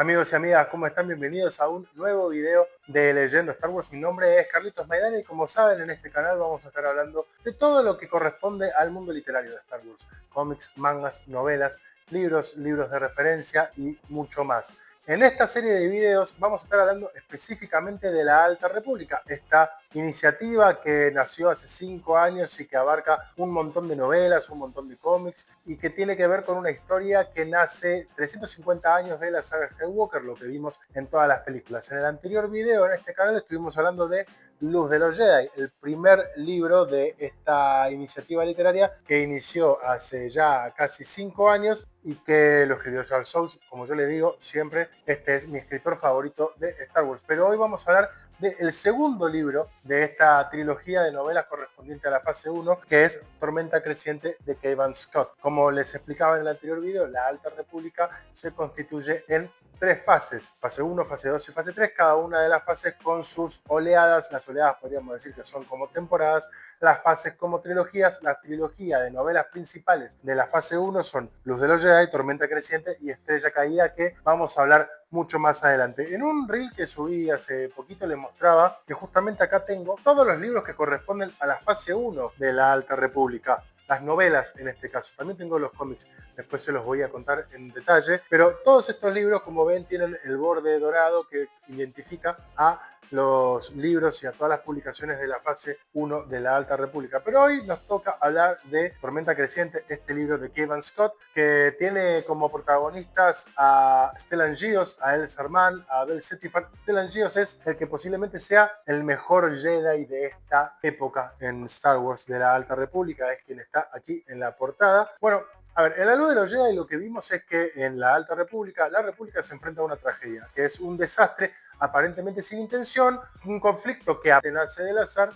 Amigos y amigas, ¿cómo están? Bienvenidos a un nuevo video de Leyendo Star Wars. Mi nombre es Carlitos Maidana y como saben en este canal vamos a estar hablando de todo lo que corresponde al mundo literario de Star Wars. Cómics, mangas, novelas, libros de referencia y mucho más. En esta serie de videos vamos a estar hablando específicamente de la Alta República, esta iniciativa que nació hace 5 años y que abarca un montón de novelas, un montón de cómics y que tiene que ver con una historia que nace 350 años de la saga Skywalker, lo que vimos en todas las películas. En el anterior video en este canal estuvimos hablando de Luz de los Jedi, el primer libro de esta iniciativa literaria que inició hace ya casi 5 años y que lo escribió Charles Soule. Como yo le digo siempre, este es mi escritor favorito de Star Wars. Pero hoy vamos a hablar del segundo libro de esta trilogía de novelas correspondiente a la fase 1, que es Tormenta Creciente de Cavan Scott. Como les explicaba en el anterior video, la Alta República se constituye en 3 fases, fase 1, fase 2 y fase 3, cada una de las fases con sus oleadas. Las oleadas podríamos decir que son como temporadas, las fases como trilogías. La trilogía de novelas principales de la fase 1 son Luz de los Jedi, Tormenta Creciente y Estrella Caída, que vamos a hablar mucho más adelante. En un reel que subí hace poquito les mostraba que justamente acá tengo todos los libros que corresponden a la fase 1 de la Alta República. Las novelas en este caso. También tengo los cómics, después se los voy a contar en detalle, pero todos estos libros, como ven, tienen el borde dorado que identifica a los libros y a todas las publicaciones de la fase 1 de la Alta República. Pero hoy nos toca hablar de Tormenta Creciente, este libro de Cavan Scott, que tiene como protagonistas a Stellan Gios, a Elzar Mann, a Bell Zettifan. Stellan Gios es el que posiblemente sea el mejor Jedi de esta época en Star Wars de la Alta República, es quien está aquí en la portada. Bueno, a ver, en la Luz de los Jedi lo que vimos es que en la Alta República, la República se enfrenta a una tragedia, que es un desastre aparentemente sin intención, un conflicto que nace del azar,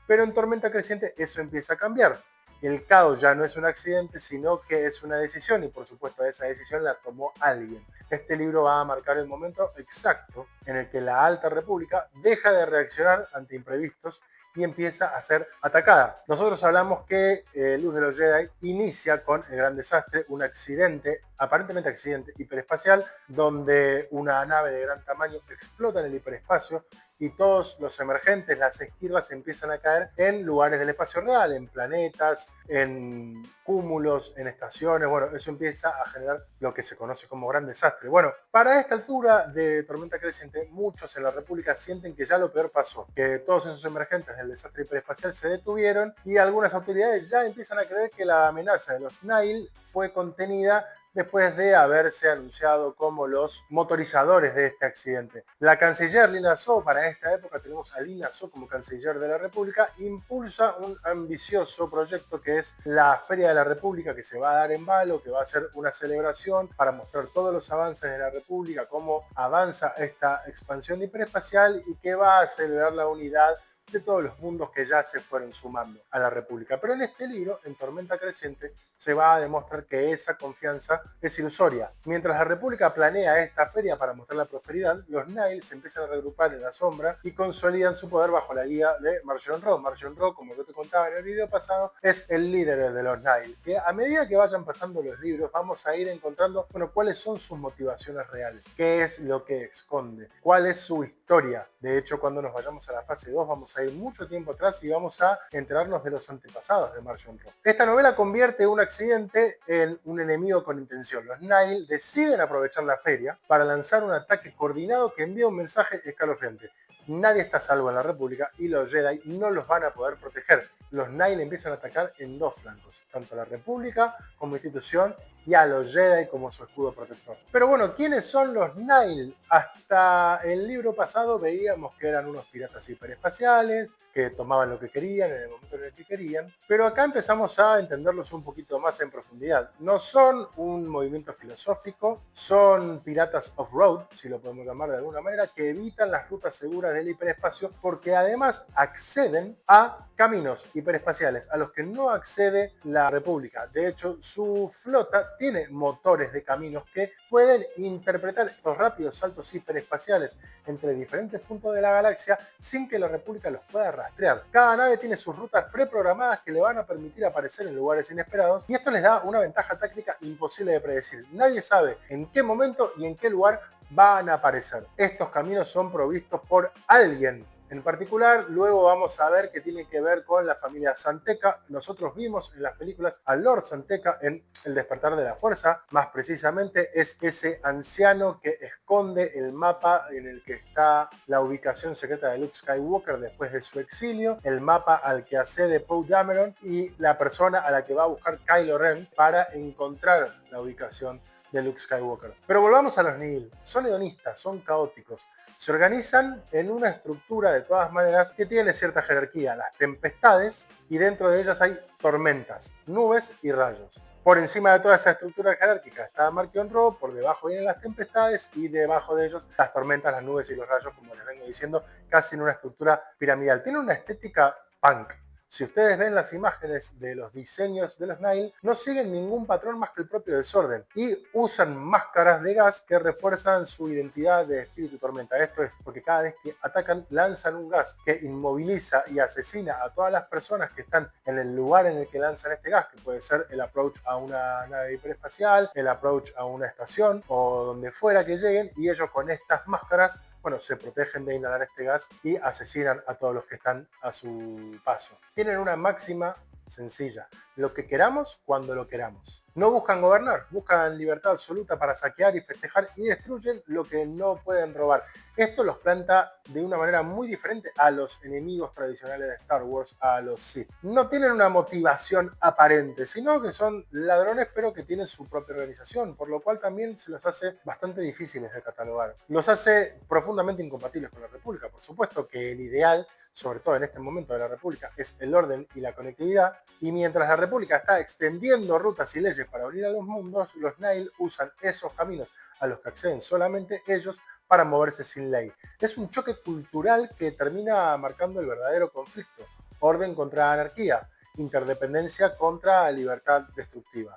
pero en Tormenta Creciente eso empieza a cambiar. El caos ya no es un accidente, sino que es una decisión, y por supuesto esa decisión la tomó alguien. Este libro va a marcar el momento exacto en el que la Alta República deja de reaccionar ante imprevistos y empieza a ser atacada. Nosotros hablamos que Luz de los Jedi inicia con el gran desastre, un accidente, aparentemente accidente hiperespacial, donde una nave de gran tamaño explota en el hiperespacio y todos los emergentes, las esquirlas, empiezan a caer en lugares del espacio real, en planetas, en cúmulos, en estaciones. Bueno, eso empieza a generar lo que se conoce como gran desastre. Bueno, para esta altura de Tormenta Creciente, muchos en la República sienten que ya lo peor pasó, que todos esos emergentes del desastre hiperespacial se detuvieron y algunas autoridades ya empiezan a creer que la amenaza de los Nihil fue contenida después de haberse anunciado como los motorizadores de este accidente. La canciller Lina Zhou, para esta época tenemos a Lina Zhou como canciller de la República, impulsa un ambicioso proyecto que es la Feria de la República, que se va a dar en Valo, que va a ser una celebración para mostrar todos los avances de la República, cómo avanza esta expansión hiperespacial y que va a celebrar la unidad de todos los mundos que ya se fueron sumando a la República. Pero en este libro, en Tormenta Creciente, se va a demostrar que esa confianza es ilusoria. Mientras la República planea esta feria para mostrar la prosperidad, los Nihil se empiezan a reagrupar en la sombra y consolidan su poder bajo la guía de Marchion Ro. Marchion Ro, como yo te contaba en el video pasado, es el líder de los Nihil, que a medida que vayan pasando los libros vamos a ir encontrando, bueno, cuáles son sus motivaciones reales, qué es lo que esconde, cuál es su historia. De hecho, cuando nos vayamos a la fase 2 vamos a ir mucho tiempo atrás y vamos a enterarnos de los antepasados de Marchion Ro. Esta novela convierte un accidente en un enemigo con intención. Los Nihil deciden aprovechar la feria para lanzar un ataque coordinado que envía un mensaje escalofriante. Nadie está a salvo en la República y los Jedi no los van a poder proteger. Los Nihil empiezan a atacar en dos flancos, tanto a la República como institución y a los Jedi como su escudo protector. Pero bueno, ¿quiénes son los Nihil? Hasta el libro pasado veíamos que eran unos piratas hiperespaciales, que tomaban lo que querían en el momento en el que querían, pero acá empezamos a entenderlos un poquito más en profundidad. No son un movimiento filosófico, son piratas off-road, si lo podemos llamar de alguna manera, que evitan las rutas seguras del hiperespacio porque además acceden a caminos hiperespaciales a los que no accede la República. De hecho, su flota tiene motores de caminos que pueden interpretar estos rápidos saltos hiperespaciales entre diferentes puntos de la galaxia sin que la República los pueda rastrear. Cada nave tiene sus rutas preprogramadas que le van a permitir aparecer en lugares inesperados y esto les da una ventaja táctica imposible de predecir. Nadie sabe en qué momento y en qué lugar van a aparecer. Estos caminos son provistos por alguien en particular. Luego vamos a ver que tiene que ver con la familia San Tekka. Nosotros vimos en las películas a Lord San Tekka en El despertar de la fuerza. Más precisamente es ese anciano que esconde el mapa en el que está la ubicación secreta de Luke Skywalker después de su exilio, el mapa al que accede Poe Dameron y la persona a la que va a buscar Kylo Ren para encontrar la ubicación de Luke Skywalker. Pero volvamos a los Nihil. Son hedonistas, son caóticos. Se organizan en una estructura de todas maneras que tiene cierta jerarquía. Las tempestades, y dentro de ellas hay tormentas, nubes y rayos. Por encima de toda esa estructura jerárquica está Marchion Ro, por debajo vienen las tempestades y debajo de ellos las tormentas, las nubes y los rayos, como les vengo diciendo, casi en una estructura piramidal. Tiene una estética punk. Si ustedes ven las imágenes de los diseños de los Nihil, no siguen ningún patrón más que el propio desorden y usan máscaras de gas que refuerzan su identidad de espíritu tormenta. Esto es porque cada vez que atacan lanzan un gas que inmoviliza y asesina a todas las personas que están en el lugar en el que lanzan este gas, que puede ser el approach a una nave hiperespacial, el approach a una estación o donde fuera que lleguen, y ellos con estas máscaras, bueno, se protegen de inhalar este gas y asesinan a todos los que están a su paso. Tienen una máxima sencilla: lo que queramos cuando lo queramos. No buscan gobernar, buscan libertad absoluta para saquear y festejar, y destruyen lo que no pueden robar. Esto los planta de una manera muy diferente a los enemigos tradicionales de Star Wars, a los Sith. No tienen una motivación aparente, sino que son ladrones pero que tienen su propia organización, por lo cual también se los hace bastante difíciles de catalogar. Los hace profundamente incompatibles con la República. Por supuesto que el ideal, sobre todo en este momento de la República, es el orden y la conectividad, y mientras la República está extendiendo rutas y leyes para unir a los mundos, los Nihil usan esos caminos a los que acceden solamente ellos para moverse sin ley. Es un choque cultural que termina marcando el verdadero conflicto: orden contra anarquía, interdependencia contra libertad destructiva.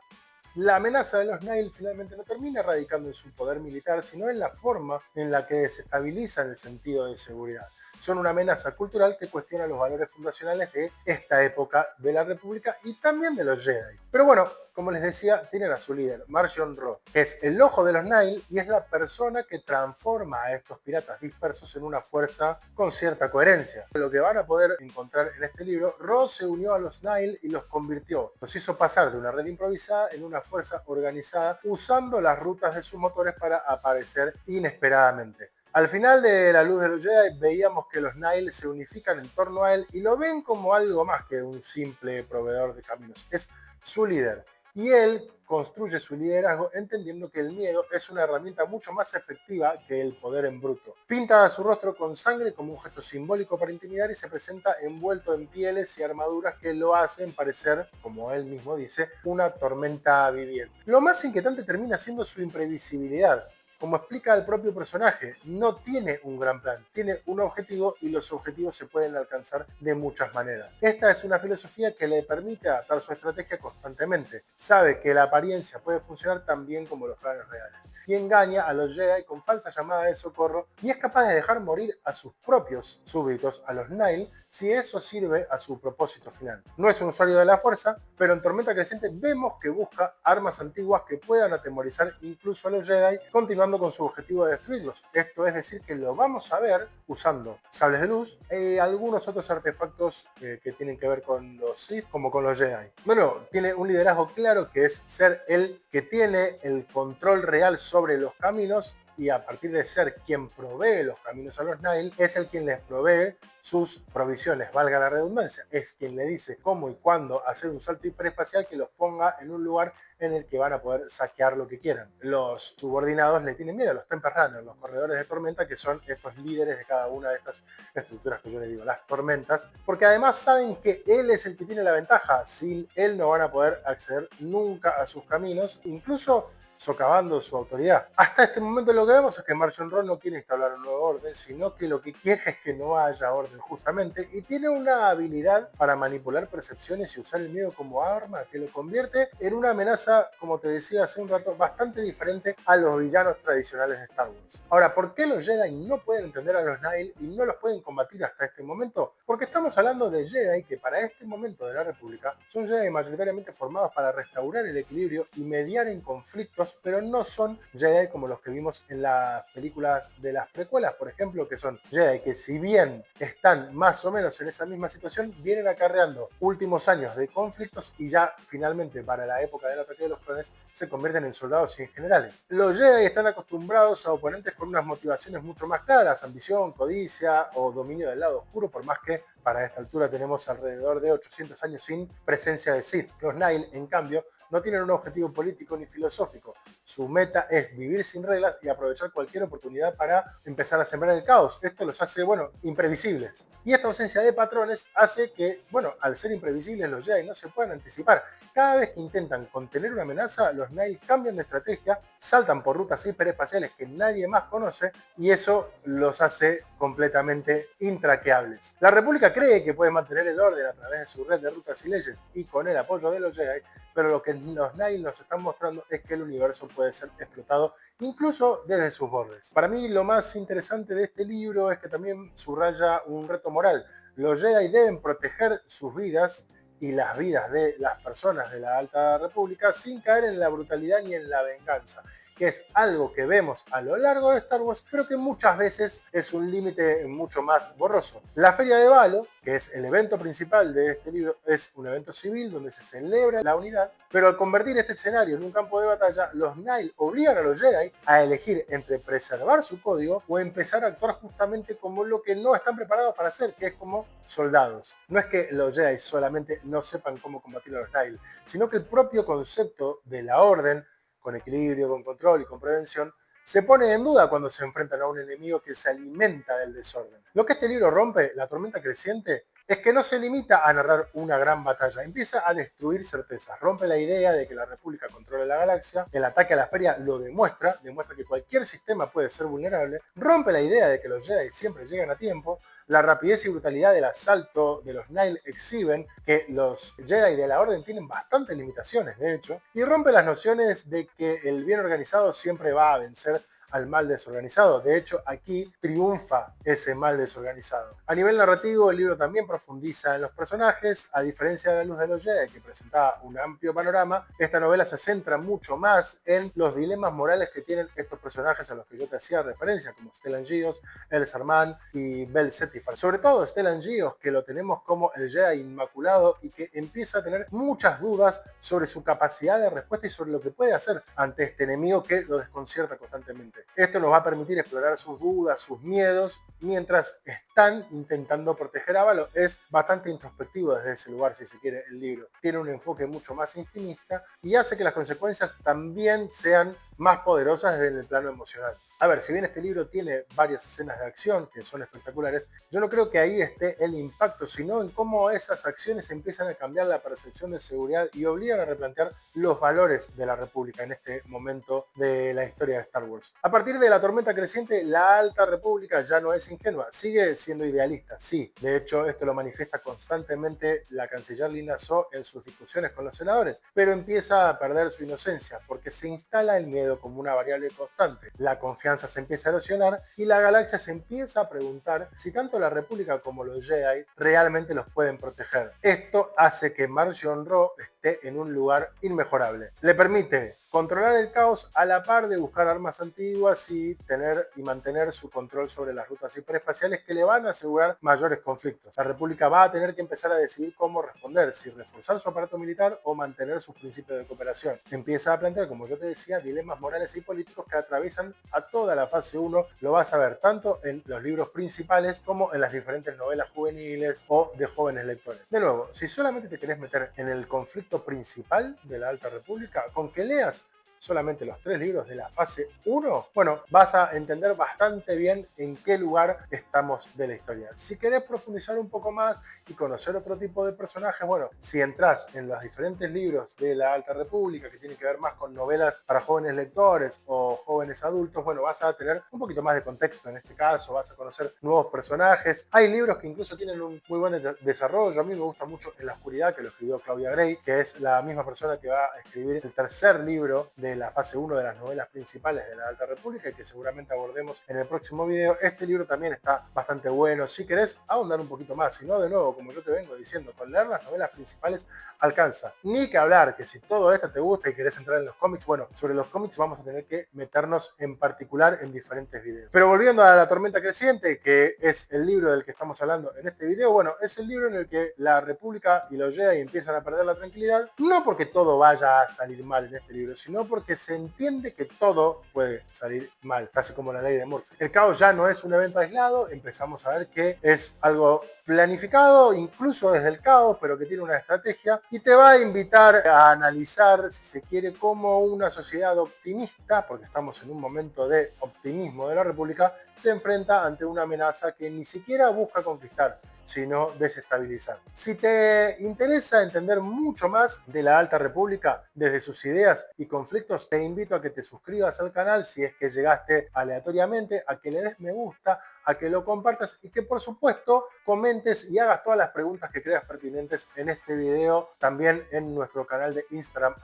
La amenaza de los Nihil finalmente no termina radicando en su poder militar, sino en la forma en la que desestabilizan el sentido de seguridad. Son una amenaza cultural que cuestiona los valores fundacionales de esta época de la República y también de los Jedi. Pero bueno, como les decía, tienen a su líder, Marchion Ro, que es el ojo de los Nihil y es la persona que transforma a estos piratas dispersos en una fuerza con cierta coherencia. Lo que van a poder encontrar en este libro: Ro se unió a los Nihil y los convirtió, los hizo pasar de una red improvisada en una fuerza organizada, usando las rutas de sus motores para aparecer inesperadamente. Al final de La Luz de los Jedi veíamos que los Nihil se unifican en torno a él y lo ven como algo más que un simple proveedor de caminos. Es su líder. Y él construye su liderazgo entendiendo que el miedo es una herramienta mucho más efectiva que el poder en bruto. Pinta su rostro con sangre como un gesto simbólico para intimidar y se presenta envuelto en pieles y armaduras que lo hacen parecer, como él mismo dice, una tormenta viviente. Lo más inquietante termina siendo su imprevisibilidad. Como explica el propio personaje, no tiene un gran plan, tiene un objetivo y los objetivos se pueden alcanzar de muchas maneras. Esta es una filosofía que le permite adaptar su estrategia constantemente. Sabe que la apariencia puede funcionar tan bien como los planes reales y engaña a los Jedi con falsa llamada de socorro, y es capaz de dejar morir a sus propios súbditos, a los Nihil, si eso sirve a su propósito final. No es un usuario de la fuerza, pero en Tormenta Creciente vemos que busca armas antiguas que puedan atemorizar incluso a los Jedi, continuando con su objetivo de destruirlos. Esto es decir, que lo vamos a ver usando sables de luz y algunos otros artefactos que tienen que ver con los Sith, como con los Jedi. Bueno, tiene un liderazgo claro, que es ser el que tiene el control real sobre los caminos, y a partir de ser quien provee los caminos a los Nihil, es el quien les provee sus provisiones, valga la redundancia. Es quien le dice cómo y cuándo hacer un salto hiperespacial que los ponga en un lugar en el que van a poder saquear lo que quieran. Los subordinados le tienen miedo a los Temple Runners, los corredores de tormenta, que son estos líderes de cada una de estas estructuras que yo les digo, las tormentas, porque además saben que él es el que tiene la ventaja. Sin él no van a poder acceder nunca a sus caminos, incluso socavando su autoridad. Hasta este momento lo que vemos es que Marchion Ro no quiere instaurar un nuevo orden, sino que lo que quiere es que no haya orden justamente, y tiene una habilidad para manipular percepciones y usar el miedo como arma que lo convierte en una amenaza, como te decía hace un rato, bastante diferente a los villanos tradicionales de Star Wars. Ahora, ¿por qué los Jedi no pueden entender a los Nihil y no los pueden combatir hasta este momento? Porque estamos hablando de Jedi que para este momento de la República son Jedi mayoritariamente formados para restaurar el equilibrio y mediar en conflictos buenos, pero no son Jedi como los que vimos en las películas de las precuelas, por ejemplo, que son Jedi que si bien están más o menos en esa misma situación, vienen acarreando últimos años de conflictos y ya finalmente para la época del ataque de los clones se convierten en soldados y en generales. Los Jedi están acostumbrados a oponentes con unas motivaciones mucho más claras, ambición, codicia o dominio del lado oscuro, por más que para esta altura tenemos alrededor de 800 años sin presencia de Sith. Los Nihil, en cambio, no tienen un objetivo político ni filosófico. Su meta es vivir sin reglas y aprovechar cualquier oportunidad para empezar a sembrar el caos. Esto los hace, imprevisibles. Y esta ausencia de patrones hace que, al ser imprevisibles los Jedi no se puedan anticipar. Cada vez que intentan contener una amenaza, los Nihil cambian de estrategia, saltan por rutas hiperespaciales que nadie más conoce y eso los hace completamente intraqueables. La República cree que puede mantener el orden a través de su red de rutas y leyes y con el apoyo de los Jedi, pero lo que los Nihil nos están mostrando es que el universo puede ser explotado incluso desde sus bordes. Para mí lo más interesante de este libro es que también subraya un reto moral. Los Jedi deben proteger sus vidas y las vidas de las personas de la Alta República sin caer en la brutalidad ni en la venganza, que es algo que vemos a lo largo de Star Wars, pero que muchas veces es un límite mucho más borroso. La Feria de Valo, que es el evento principal de este libro, es un evento civil donde se celebra la unidad, pero al convertir este escenario en un campo de batalla, los Nihil obligan a los Jedi a elegir entre preservar su código o empezar a actuar justamente como lo que no están preparados para hacer, que es como soldados. No es que los Jedi solamente no sepan cómo combatir a los Nihil, sino que el propio concepto de la orden, con equilibrio, con control y con prevención, se pone en duda cuando se enfrentan a un enemigo que se alimenta del desorden. Lo que este libro rompe, La tormenta creciente, es que no se limita a narrar una gran batalla, empieza a destruir certezas, rompe la idea de que la República controla la galaxia, el ataque a la feria lo demuestra que cualquier sistema puede ser vulnerable, rompe la idea de que los Jedi siempre llegan a tiempo, la rapidez y brutalidad del asalto de los Nihil exhiben que los Jedi de la Orden tienen bastantes limitaciones, de hecho, y rompe las nociones de que el bien organizado siempre va a vencer al mal desorganizado. De hecho, aquí triunfa ese mal desorganizado. A nivel narrativo, el libro también profundiza en los personajes. A diferencia de La luz de los Jedi, que presentaba un amplio panorama, esta novela se centra mucho más en los dilemas morales que tienen estos personajes a los que yo te hacía referencia, como Stellan Gios, El Sarman y Bel Zettifar. Sobre todo Stellan Gios, que lo tenemos como el Jedi inmaculado y que empieza a tener muchas dudas sobre su capacidad de respuesta y sobre lo que puede hacer ante este enemigo que lo desconcierta constantemente. Esto nos va a permitir explorar sus dudas, sus miedos, mientras están intentando proteger a Valo. Es bastante introspectivo desde ese lugar, si se quiere, el libro. Tiene un enfoque mucho más intimista y hace que las consecuencias también sean más poderosas desde el plano emocional. A ver, si bien este libro tiene varias escenas de acción que son espectaculares, yo no creo que ahí esté el impacto, sino en cómo esas acciones empiezan a cambiar la percepción de seguridad y obligan a replantear los valores de la República en este momento de la historia de Star Wars. A partir de La tormenta creciente, la Alta República ya no es ingenua, sigue siendo idealista, sí. De hecho, esto lo manifiesta constantemente la canciller Lina Soh en sus discusiones con los senadores, pero empieza a perder su inocencia porque se instala el miedo como una variable constante. La confianza se empieza a erosionar y la galaxia se empieza a preguntar si tanto la República como los Jedi realmente los pueden proteger. Esto hace que Marchion Ro esté en un lugar inmejorable. Le permite controlar el caos a la par de buscar armas antiguas y tener y mantener su control sobre las rutas hiperespaciales que le van a asegurar mayores conflictos. La República va a tener que empezar a decidir cómo responder, si reforzar su aparato militar o mantener sus principios de cooperación. Empieza a plantear, como yo te decía, dilemas morales y políticos que atraviesan a toda la fase 1. Lo vas a ver tanto en los libros principales como en las diferentes novelas juveniles o de jóvenes lectores. De nuevo, si solamente te querés meter en el conflicto principal de la Alta República, con que leas solamente los 3 libros de la fase 1, vas a entender bastante bien en qué lugar estamos de la historia. Si querés profundizar un poco más y conocer otro tipo de personajes, si entras en los diferentes libros de la Alta República, que tienen que ver más con novelas para jóvenes lectores o jóvenes adultos, vas a tener un poquito más de contexto en este caso, vas a conocer nuevos personajes. Hay libros que incluso tienen un muy buen desarrollo. A mí me gusta mucho En la oscuridad, que lo escribió Claudia Gray, que es la misma persona que va a escribir el tercer libro de de la fase 1 de las novelas principales de la Alta República y que seguramente abordemos en el próximo video. Este libro también está bastante bueno. Si querés ahondar un poquito más, si no, de nuevo, como yo te vengo diciendo, con leer las novelas principales alcanza. Ni que hablar, que si todo esto te gusta y querés entrar en los cómics, bueno, sobre los cómics vamos a tener que meternos en particular en diferentes videos. Pero volviendo a La Tormenta Creciente, que es el libro del que estamos hablando en este video, bueno, es el libro en el que la República y los Jedi empiezan a perder la tranquilidad, no porque todo vaya a salir mal en este libro, sino porque se entiende que todo puede salir mal, casi como la ley de Murphy. El caos ya no es un evento aislado, empezamos a ver que es algo planificado, incluso desde el caos, pero que tiene una estrategia, y te va a invitar a analizar, si se quiere, cómo una sociedad optimista, porque estamos en un momento de optimismo de la República, se enfrenta ante una amenaza que ni siquiera busca conquistar, sino desestabilizar. Si te interesa entender mucho más de la Alta República, desde sus ideas y conflictos, te invito a que te suscribas al canal si es que llegaste aleatoriamente, a que le des me gusta, a que lo compartas y que por supuesto comentes y hagas todas las preguntas que creas pertinentes en este video, también en nuestro canal de Instagram,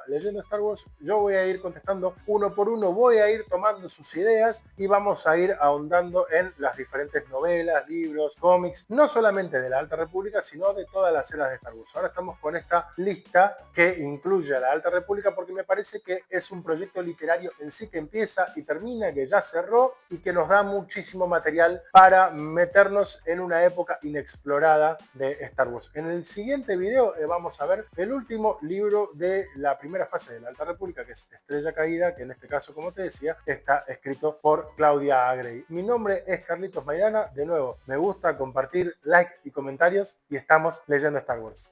@leyendostarwars. Yo voy a ir contestando uno por uno, voy a ir tomando sus ideas y vamos a ir ahondando en las diferentes novelas, libros, cómics, no solamente de la Alta República, sino de todas las eras de Star Wars. Ahora estamos con esta lista que incluye a la Alta República porque me parece que es un proyecto literario en sí que empieza y termina, que ya cerró y que nos da muchísimo material para meternos en una época inexplorada de Star Wars. En el siguiente video vamos a ver el último libro de la primera fase de la Alta República, que es Estrella Caída, que en este caso, como te decía, está escrito por Claudia Agrey. Mi nombre es Carlitos Maidana. De nuevo, me gusta, compartir, like y comentarios, y estamos leyendo Star Wars.